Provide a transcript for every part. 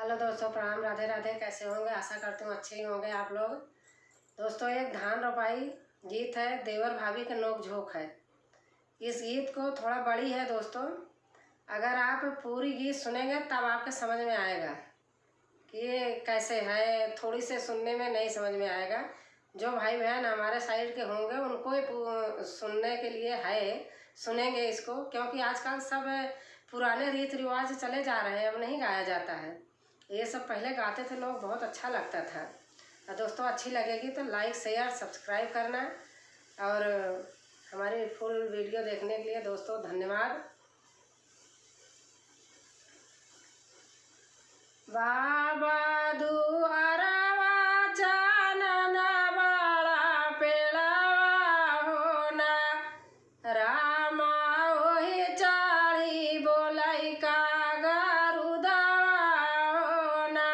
Hello दोस्तों, प्रणाम, राधे राधे। कैसे होंगे? आशा करती हूँ अच्छे ही होंगे आप लोग। दोस्तों, एक धान रोपाई गीत है, देवर भाभी का नोक झोंक है। इस गीत को थोड़ा बड़ी है दोस्तों, अगर आप पूरी गीत सुनेंगे तब आपके समझ में आएगा कि ये कैसे है। थोड़ी से सुनने में नहीं समझ में आएगा। जो भाई बहन हमारे साइड के होंगे उनको ही सुनने के लिए है, सुनेंगे इसको, क्योंकि आजकल सब पुराने रीति रिवाज चले जा रहे हैं, अब नहीं गाया जाता है। ये सब पहले गाते थे लोग, बहुत अच्छा लगता था। और दोस्तों, अच्छी लगेगी तो लाइक शेयर सब्सक्राइब करना, और हमारी फुल वीडियो देखने के लिए दोस्तों धन्यवाद। बाबा दुआरवा चानना बड़ा पेड़वा होना, रामा ओहि चाड़ी बोलाई का गरुदवा होना।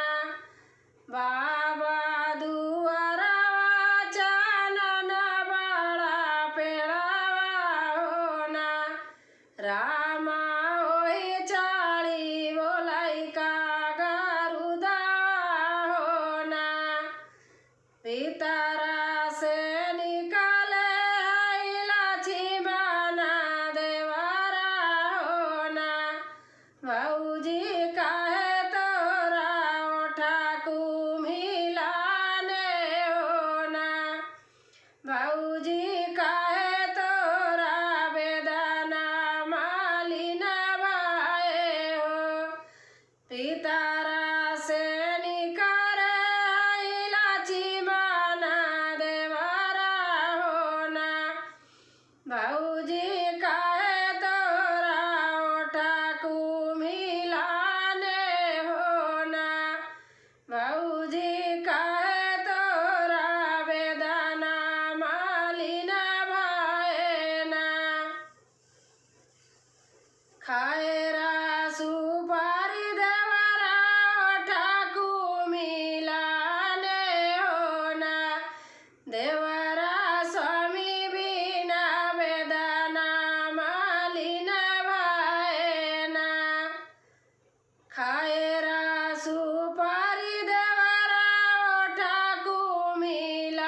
बाबा दुआरवा चानना बड़ा पेड़वा होना, रामा ओहि चाड़ी बोलाई का भीतरा से निकाले लक्ष्मण देवरा होना। भौजी काहे तोरा ओठा कुम्हिलाने होना, भौजी काहे तोरा बेदना मालिन भाए हो। भीतरा से भौजी काहे तोरा ओठा कुम्हिलाने होना, भौजी काहे तोरा बेदना मालिन भाए ना। खाएरा सुपारी देवरा ओठा कुम्हिलाने होना, देवरा स्वामी बिना बेदना मालिन भाए ना। खाएरा सुपारी देवरा ओठा कुम्हिलाने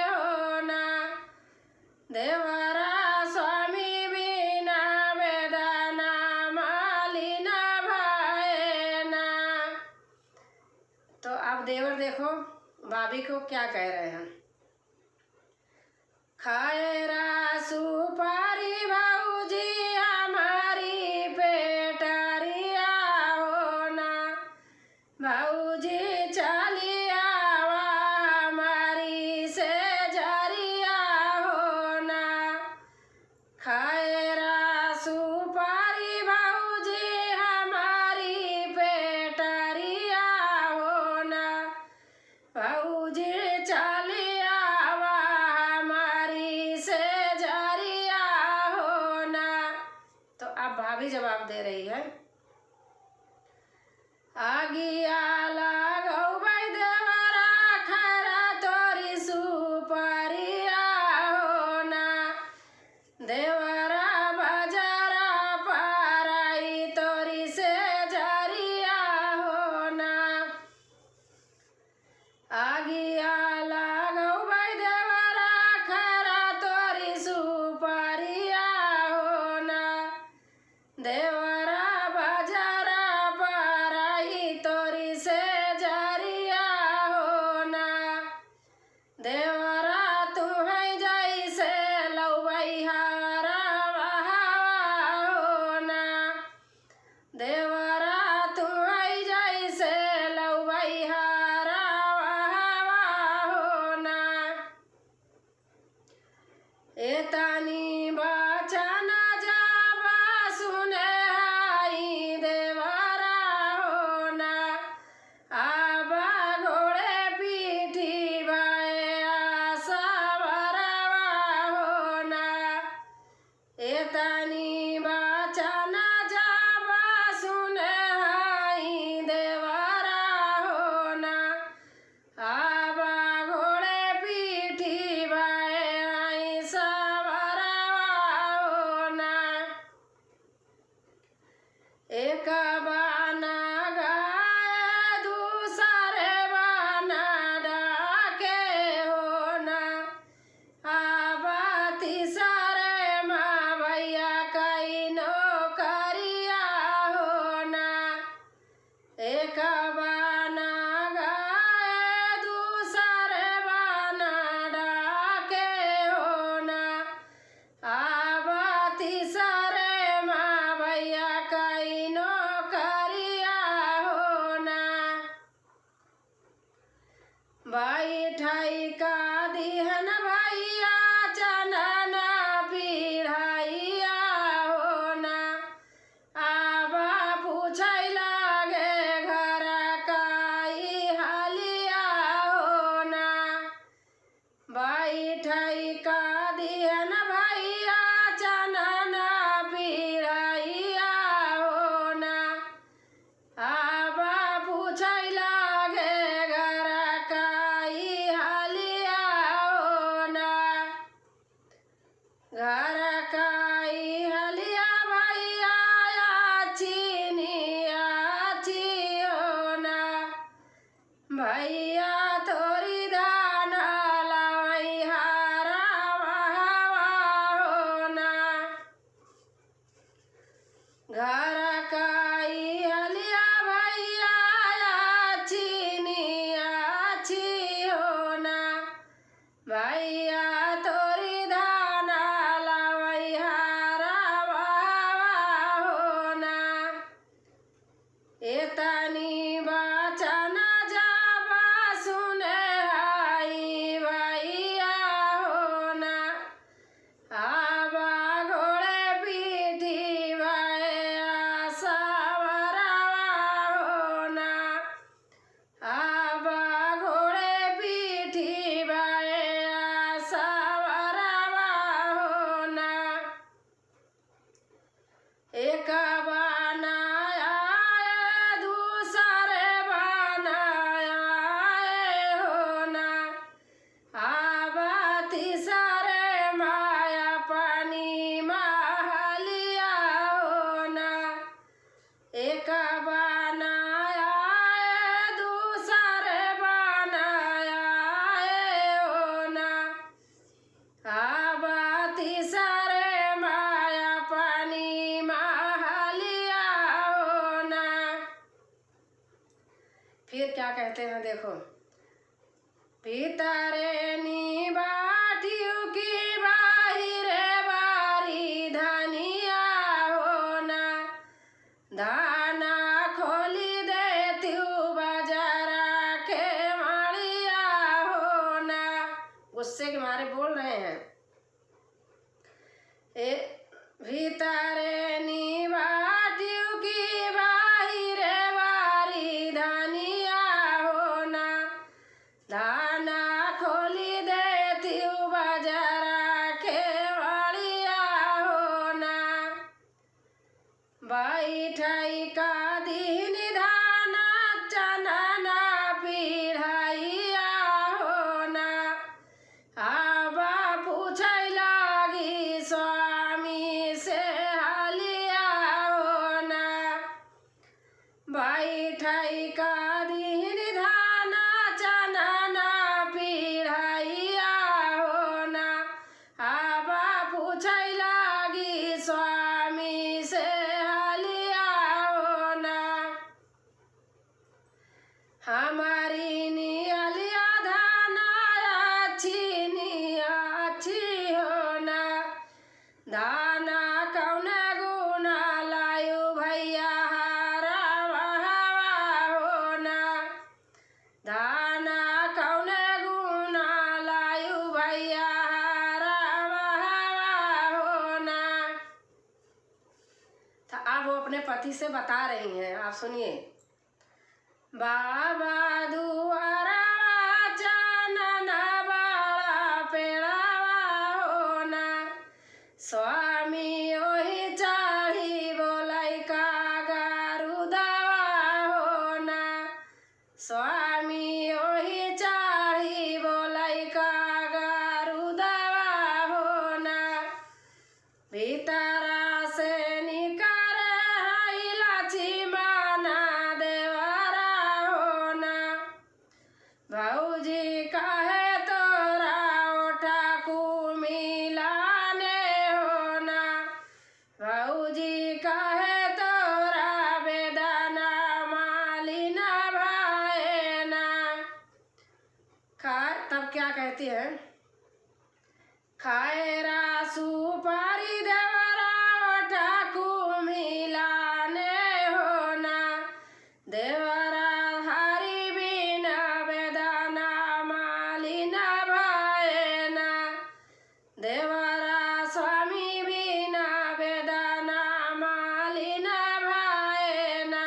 होना, देवरा स्वामी बिना बेदना मालिन भाए ना। तो अब देवर देखो भाभी को क्या कह रहे हैं। खाएरा सुपारी भौजी हमारी पेटरिया होना, भौजी चलिया हमारी से जरिया होना। खाएरा सुपारी भौजी हमारी पेटरिया होना, भौजी चलिया हमारी से जरिया होना। तो अब भाभी जवाब दे रही है। आगिया लागौ भाई देवरा खरा तोरी सुपारिया होना, देवरा बाजारा पाराई तोरी से जरिया होना। आगिया लागौ भाई देवरा खरा तोरी सुपारिया होना, देवरा बाजारा पाराई तोरी तनी बचन जाबा सुने आई भैया हो ना। आबा घोड़े पीठी भैया सवरवा हो ना। आबा घोड़े पीठी भैया सवरवा हो ना। एक बनाया दूसरे बनाया हो ना। आबा तीसरे माया पानी महलिया हो ना। एक बनाया दूसरे बनाया हो ना। आबा तीसरे माया पानी महलिया हो ना। फिर क्या कहते हैं देखो। भीतरे नी बाटियों की बाहिरे बारी धनिया हो ना। धाना खोली देती बाजारा के माड़िया हो ना। गुस्से के मारे बोल रहे हैं। भीतरे नी बाटियों की बाहिरे बारी धनिया हो ना। धाना खोली देती बाजारा के माड़िया हो ना। बैठाई का दिन धाना चनना पीढ़ाइया हो ना। आबा पूछै लागी स्वामी से हालिया हो ना। बैठाई का दिन धाना चनना पीढ़ाइया हो ना। आबा पूछै लागी स्वामी से हालिया हो ना। हमारी नियलिया धाना अच्छी हो ना। धाना कौने गुना लायु भैया हवा हो ना। धाना कौने गुना लायु भैया हवा हो ना। अब वो अपने पति से बता रही हैं, आप सुनिए। बाबा दुआरा चनना बड़ा पेड़ावा हो ना। स्वामी ओही चाही बोलाई का गारुदावा हो ना। स्वामी ओही चाही बोलाई का गारुदावा हो ना। भीतरा से निकर इलाची माना देवरा हो ना। भौजी कहे तोरा ओठा मिलाने हो ना। भौजी कहे तोरा बेदाना मालिना भाए ना। तब क्या कहती है। खाएरा सुपारी देवरा ओठा मिलाने हो ना। देवरा हरी बिना बेदाना मालिना भाए ना। देवरा स्वामी बिना बेदाना मालिना भाए ना।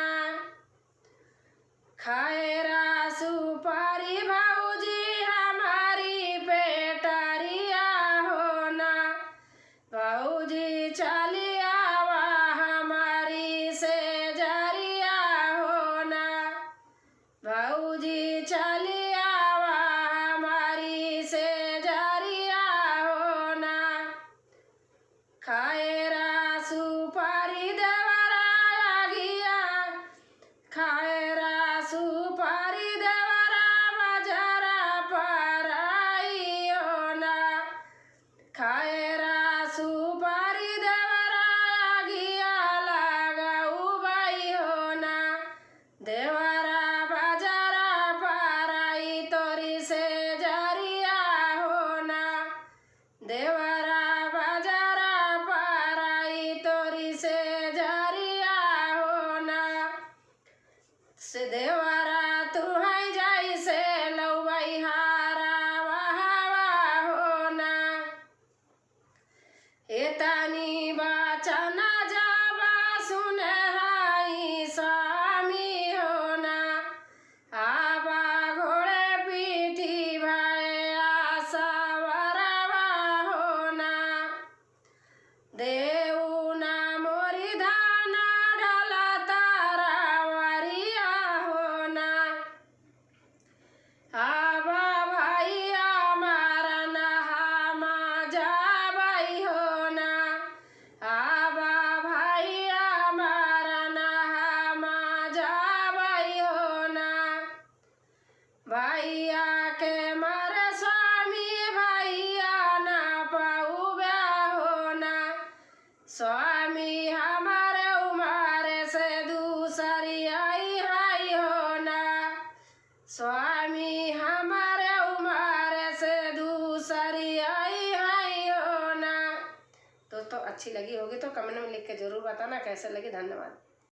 खाएरा सुपारी भौजी हमारी पेटरिया हो ना। भौजी चली आवा हमारी से जरिया हो ना। भौजी चली आवा हमारी से जरिया हो ना। खाएरा सुपारी देवरा आ गया। खाएरा सुपारी देवरा तू है जैसे लौबई हारा वाह होना एतनी बचन जाबा सुने हाई स्वामी होना आबा घोड़े पीठी भया सवरवा होना देऊ ना मोरी धाना ढला तारा वरिया होना आबा भैया मारा नहामा जाबई होना आबा भैया मारा नहामा जाबई होना भैया के मारे स्वामी भैया ना पाऊबा होना स्वामी हमारे उमारे से दूसरी आई हाई होना स्वामी हमारे उमारे से दूसरी आई हाई होना। दोस्तों अच्छी लगी होगी तो कमेंट में लिख के ज़रूर बताना कैसे लगी। धन्यवाद।